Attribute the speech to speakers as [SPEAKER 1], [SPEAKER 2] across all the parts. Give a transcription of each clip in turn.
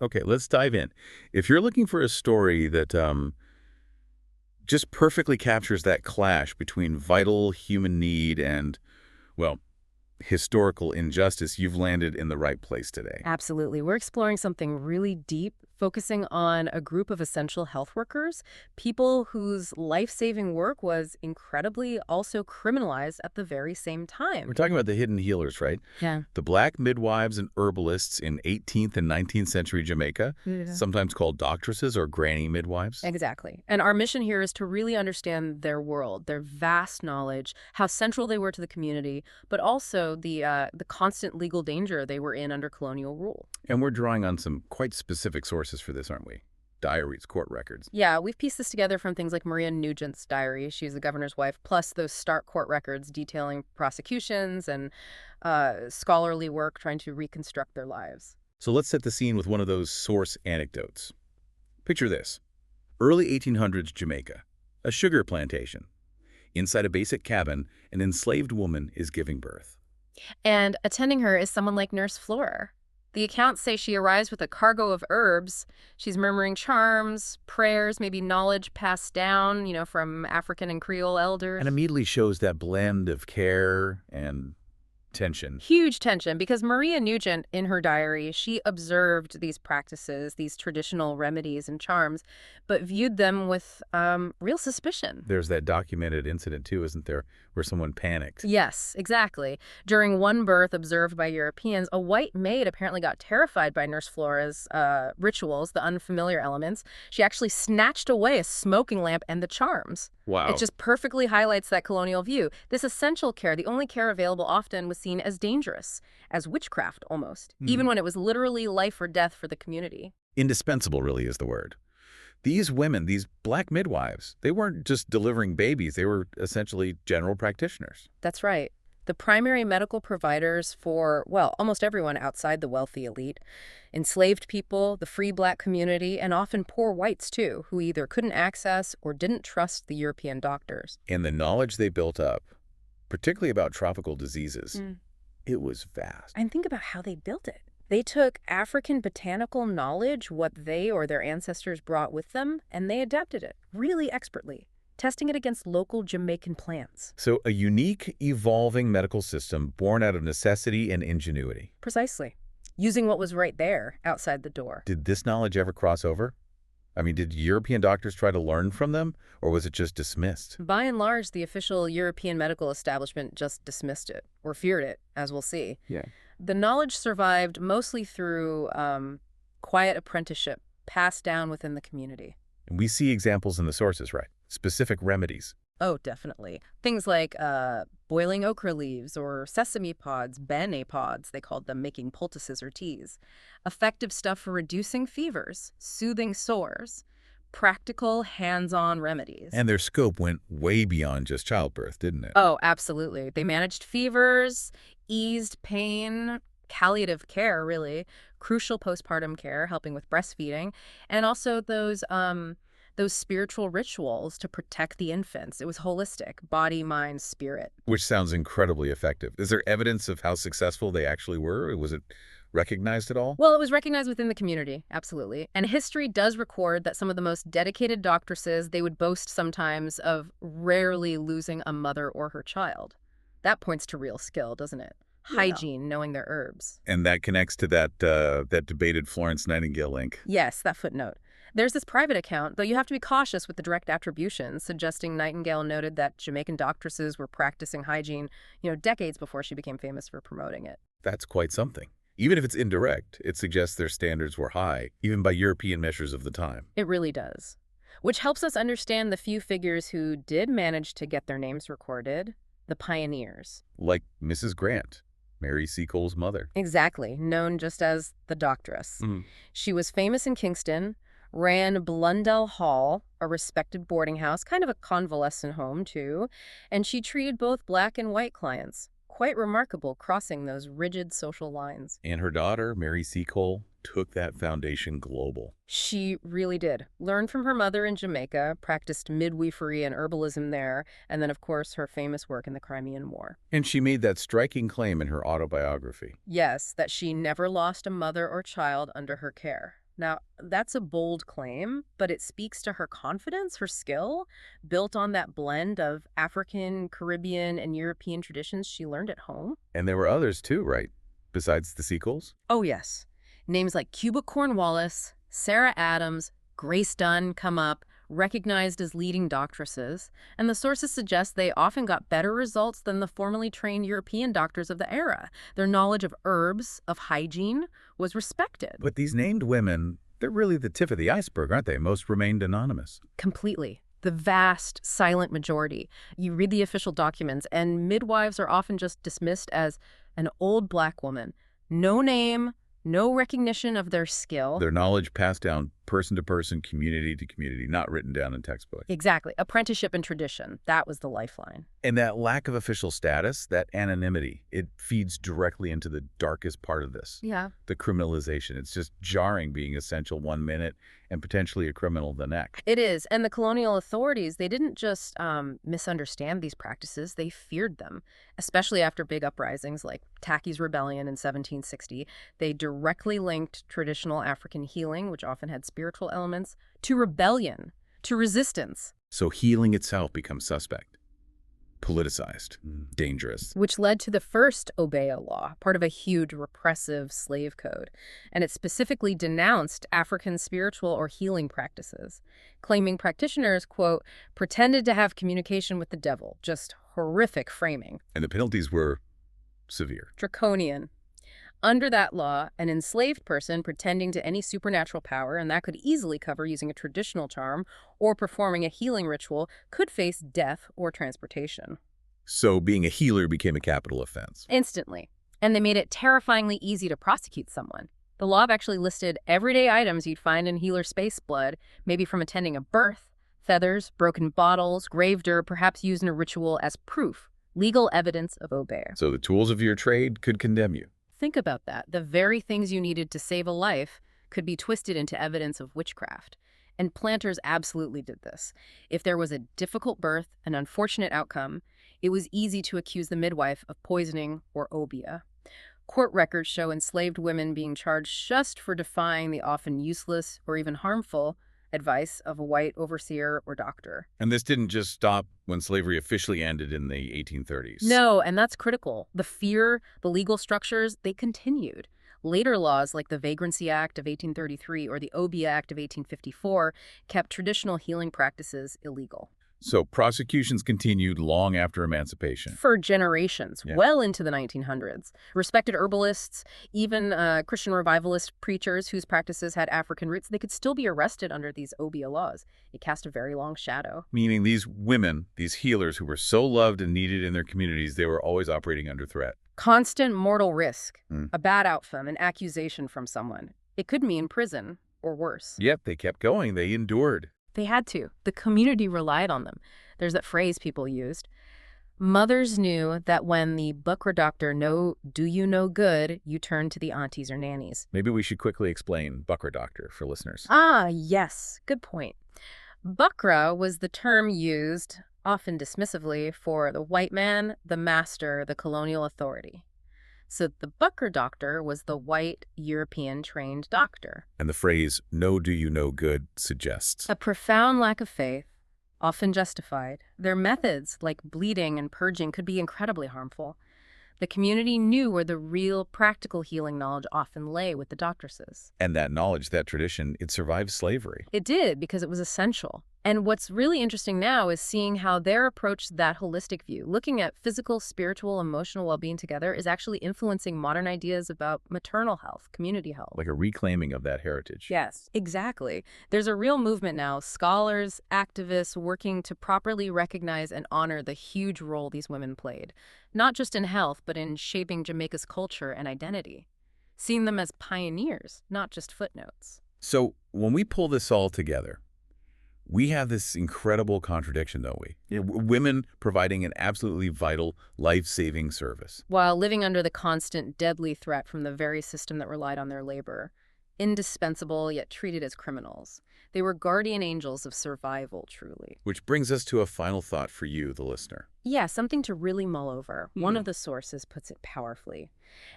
[SPEAKER 1] Okay, let's dive in. If you're looking for a story that just perfectly captures that clash between vital human need and, well, historical injustice, you've landed in the right place today.
[SPEAKER 2] Absolutely. We're exploring something really deep, focusing on a group of essential health workers, people whose life-saving work was incredibly also criminalized at the very same
[SPEAKER 1] We're
[SPEAKER 2] time.
[SPEAKER 1] talking about the hidden healers, right?
[SPEAKER 2] Yeah.
[SPEAKER 1] The black midwives and herbalists in 18th and 19th century Jamaica,
[SPEAKER 2] Yeah.
[SPEAKER 1] sometimes called doctresses or granny midwives.
[SPEAKER 2] Exactly. And our mission here is to really understand their world, their vast knowledge, how central they were to the community, but also the constant legal danger they were in under colonial rule.
[SPEAKER 1] And we're drawing on some quite specific sources for this, aren't we? Diaries, court records.
[SPEAKER 2] Yeah, we've pieced this together from things like Maria Nugent's diary, she's the governor's wife, plus those stark court records detailing prosecutions and scholarly work trying to reconstruct their lives.
[SPEAKER 1] So let's set the scene with one of those source anecdotes. Picture this. Early 1800s Jamaica, a sugar plantation. Inside a basic cabin, an enslaved woman is giving birth.
[SPEAKER 2] And attending her is someone like Nurse Flora. The accounts say she arrives with a cargo of herbs. She's murmuring charms, prayers, maybe knowledge passed down, from African and Creole elders.
[SPEAKER 1] And immediately shows that blend of care and tension.
[SPEAKER 2] Huge tension because Maria Nugent, in her diary, she observed these practices, these traditional remedies and charms, but viewed them with real suspicion.
[SPEAKER 1] There's that documented incident, too, isn't there, where someone panicked.
[SPEAKER 2] Yes, exactly. During one birth observed by Europeans, a white maid apparently got terrified by Nurse Flora's rituals, the unfamiliar elements. She actually snatched away a smoking lamp and the charms.
[SPEAKER 1] Wow.
[SPEAKER 2] It just perfectly highlights that colonial view. This essential care, the only care available often, was seen as dangerous, as witchcraft almost, even when it was literally life or death for the community.
[SPEAKER 1] Indispensable, really, is the word. These women, these black midwives, they weren't just delivering babies. They were essentially general practitioners.
[SPEAKER 2] That's right. The primary medical providers for, well, almost everyone outside the wealthy elite, enslaved people, the free black community, and often poor whites, too, who either couldn't access or didn't trust the European doctors.
[SPEAKER 1] And the knowledge they built up, particularly about tropical diseases, it was vast.
[SPEAKER 2] And think about how they built it. They took African botanical knowledge, what they or their ancestors brought with them, and they adapted it really expertly, testing it against local Jamaican plants.
[SPEAKER 1] So a unique, evolving medical system born out of necessity and ingenuity.
[SPEAKER 2] Precisely. Using what was right there, outside the door.
[SPEAKER 1] Did this knowledge ever cross over? I mean, did European doctors try to learn from them, or was it just dismissed?
[SPEAKER 2] By and large, the official European medical establishment just dismissed it, or feared it, as we'll see.
[SPEAKER 1] Yeah.
[SPEAKER 2] The knowledge survived mostly through quiet apprenticeship passed down within the community.
[SPEAKER 1] And we see examples in the sources, right? Specific remedies.
[SPEAKER 2] Oh, definitely. Things like boiling okra leaves or sesame pods, bene pods, they called them, making poultices or teas. Effective stuff for reducing fevers, soothing sores, practical hands-on remedies.
[SPEAKER 1] And their scope went way beyond just childbirth, didn't it?
[SPEAKER 2] Oh, absolutely. They managed fevers, eased pain, palliative care, really, crucial postpartum care, helping with breastfeeding, and also those spiritual rituals to protect the infants. It was holistic, body, mind, spirit.
[SPEAKER 1] Which sounds incredibly effective. Is there evidence of how successful they actually were? Was it recognized at all?
[SPEAKER 2] Well, it was recognized within the community, absolutely. And history does record that some of the most dedicated doctresses, they would boast sometimes of rarely losing a mother or her child. That points to real skill, doesn't it? Hygiene, knowing their herbs.
[SPEAKER 1] And that connects to that debated Florence Nightingale link.
[SPEAKER 2] Yes, that footnote. There's this private account, though you have to be cautious with the direct attributions, suggesting Nightingale noted that Jamaican doctresses were practicing hygiene, decades before she became famous for promoting it.
[SPEAKER 1] That's quite something. Even if it's indirect, it suggests their standards were high, even by European measures of the time.
[SPEAKER 2] It really does. Which helps us understand the few figures who did manage to get their names recorded, the pioneers.
[SPEAKER 1] Like Mrs. Grant, Mary Seacole's mother.
[SPEAKER 2] Exactly, known just as the Doctress. She was famous in Kingston, ran Blundell Hall, a respected boarding house, kind of a convalescent home, too, and she treated both black and white clients. Quite remarkable, crossing those rigid social lines.
[SPEAKER 1] And her daughter, Mary Seacole, took that foundation global.
[SPEAKER 2] She really did. Learned from her mother in Jamaica, practiced midwifery and herbalism there, and then, of course, her famous work in the Crimean War.
[SPEAKER 1] And she made that striking claim in her autobiography.
[SPEAKER 2] Yes, that she never lost a mother or child under her care. Now, that's a bold claim, but it speaks to her confidence, her skill, built on that blend of African, Caribbean, and European traditions she learned at home.
[SPEAKER 1] And there were others too, right? Besides the sequels?
[SPEAKER 2] Oh, yes. Names like Cuba Cornwallis, Sarah Adams, Grace Dunn come up, recognized as leading doctresses, and the sources suggest they often got better results than the formally trained European doctors of the era. Their knowledge of herbs, of hygiene, was respected.
[SPEAKER 1] But these named women, they're really the tip of the iceberg, aren't they? Most remained anonymous.
[SPEAKER 2] Completely. The vast, silent majority. You read the official documents, and midwives are often just dismissed as an old black woman. No name, no recognition of their skill.
[SPEAKER 1] Their knowledge passed down person to person, community to community, not written down in textbooks.
[SPEAKER 2] Exactly. Apprenticeship and tradition. That was the lifeline.
[SPEAKER 1] And that lack of official status, that anonymity, it feeds directly into the darkest part of this.
[SPEAKER 2] Yeah.
[SPEAKER 1] The criminalization. It's just jarring being essential one minute and potentially a criminal the next.
[SPEAKER 2] It is. And the colonial authorities, they didn't just misunderstand these practices, they feared them, especially after big uprisings like Tacky's Rebellion in 1760. They directly linked traditional African healing, which often had spiritual elements, to rebellion, to resistance.
[SPEAKER 1] So healing itself becomes suspect, politicized, dangerous.
[SPEAKER 2] Which led to the first Obeah Law, part of a huge repressive slave code. And it specifically denounced African spiritual or healing practices, claiming practitioners, quote, pretended to have communication with the devil. Just horrific framing.
[SPEAKER 1] And the penalties were severe.
[SPEAKER 2] Draconian. Under that law, an enslaved person pretending to any supernatural power, and that could easily cover using a traditional charm or performing a healing ritual, could face death or transportation.
[SPEAKER 1] So being a healer became a capital offense.
[SPEAKER 2] Instantly. And they made it terrifyingly easy to prosecute someone. The law actually listed everyday items you'd find in healer space blood, maybe from attending a birth, feathers, broken bottles, grave dirt, perhaps used in a ritual as proof, legal evidence of Obeah.
[SPEAKER 1] So the tools of your trade could condemn you.
[SPEAKER 2] Think about that. The very things you needed to save a life could be twisted into evidence of witchcraft. And planters absolutely did this. If there was a difficult birth, an unfortunate outcome, it was easy to accuse the midwife of poisoning or obeah. Court records show enslaved women being charged just for defying the often useless or even harmful advice of a white overseer or doctor.
[SPEAKER 1] And this didn't just stop when slavery officially ended in the 1830s.
[SPEAKER 2] No, and that's critical. The fear, the legal structures, they continued. Later laws like the Vagrancy Act of 1833 or the Obeah Act of 1854 kept traditional healing practices illegal.
[SPEAKER 1] So prosecutions continued long after emancipation.
[SPEAKER 2] For generations,
[SPEAKER 1] Yeah.
[SPEAKER 2] well into the 1900s. Respected herbalists, even Christian revivalist preachers whose practices had African roots, they could still be arrested under these Obeah laws. It cast a very long shadow.
[SPEAKER 1] Meaning these women, these healers who were so loved and needed in their communities, they were always operating under threat.
[SPEAKER 2] Constant mortal risk, a bad outcome, an accusation from someone. It could mean prison or worse.
[SPEAKER 1] Yet they kept going. They endured.
[SPEAKER 2] They had to. The community relied on them. There's that phrase people used. Mothers knew that when the Bukra doctor do you no good, you turn to the aunties or nannies.
[SPEAKER 1] Maybe we should quickly explain Bukra doctor for listeners.
[SPEAKER 2] Ah, yes. Good point. Bukra was the term used, often dismissively, for the white man, the master, the colonial authority. So the Bukra doctor was the white, European-trained doctor.
[SPEAKER 1] And the phrase, no do you no good, suggests.
[SPEAKER 2] A profound lack of faith, often justified. Their methods, like bleeding and purging, could be incredibly harmful. The community knew where the real practical healing knowledge often lay with the doctresses.
[SPEAKER 1] And that knowledge, that tradition, it survived slavery.
[SPEAKER 2] It did, because it was essential. And what's really interesting now is seeing how their approach to that holistic view, looking at physical, spiritual, emotional well-being together, is actually influencing modern ideas about maternal health, community health.
[SPEAKER 1] Like a reclaiming of that heritage.
[SPEAKER 2] Yes, exactly. There's a real movement now, scholars, activists working to properly recognize and honor the huge role these women played, not just in health, but in shaping Jamaica's culture and identity. Seeing them as pioneers, not just footnotes.
[SPEAKER 1] So when we pull this all together, we have this incredible contradiction, don't we? Women providing an absolutely vital, life-saving service.
[SPEAKER 2] While living under the constant deadly threat from the very system that relied on their labor. Indispensable, yet treated as criminals. They were guardian angels of survival, truly.
[SPEAKER 1] Which brings us to a final thought for you, the listener.
[SPEAKER 2] Yeah, something to really mull over. One of the sources puts it powerfully.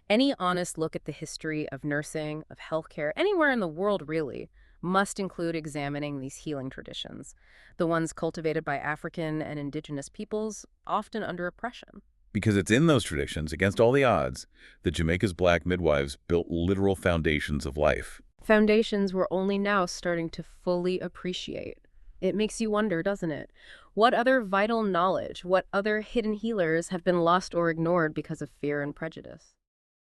[SPEAKER 2] Any honest look at the history of nursing, of healthcare, anywhere in the world really, must include examining these healing traditions, the ones cultivated by African and indigenous peoples, often under oppression.
[SPEAKER 1] Because it's in those traditions, against all the odds, that Jamaica's black midwives built literal foundations of life.
[SPEAKER 2] Foundations we're only now starting to fully appreciate. It makes you wonder, doesn't it? What other vital knowledge, what other hidden healers have been lost or ignored because of fear and prejudice?